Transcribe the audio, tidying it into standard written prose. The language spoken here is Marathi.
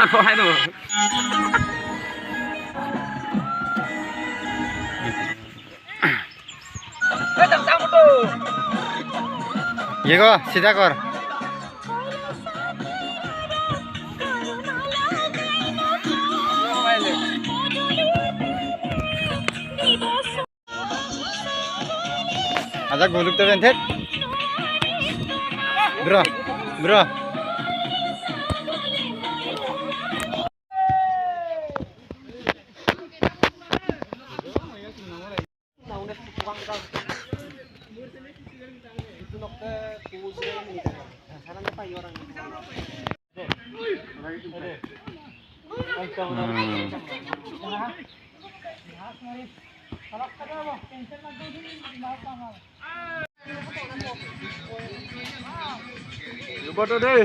Cut po hai tuh. ये को सीधा कर आजा गोलुक तो बेंथेट bro bro Coba tuh deh.